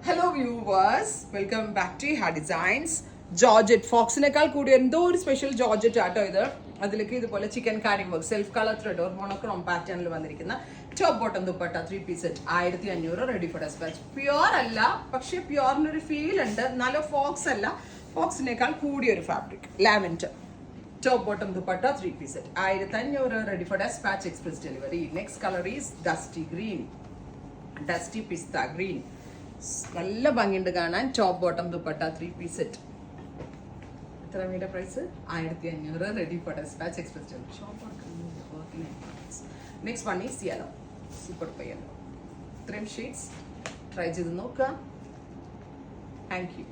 Hello viewers, welcome back to ഹാ designs. Georgette ഫോക്സിനേക്കാൾ കൂടി എന്തോ ഒരു സ്പെഷ്യൽ ജോർജറ്റ് ആട്ടോ ഇത്. അതിലേക്ക് ഇതുപോലെ chikankari work, self colour thread or monochrome പാറ്റേണിൽ വന്നിരിക്കുന്ന top bottom dupatta 3 piece set 1500, ready for dispatch. Pure അല്ല, പക്ഷെ പ്യുവറിനൊരു ഫീൽ ഉണ്ട്. നല്ല ഫോക്സ് അല്ല, ഫോക്സിനേക്കാൾ കൂടിയൊരു fabric. Lavender top bottom dupatta 3 piece set 1500, ready for dispatch, express delivery. Next colour is dusty green, dusty pista green. നല്ല ഭംഗിയുണ്ട് കാണാൻ. Top bottom dupatta 3 piece set. എത്ര metre price? 1500, ready for dispatch, express delivery. Next one is yellow, super yellow. ഇത്രയും shades try ചെയ്ത് നോക്കുക. Thank U.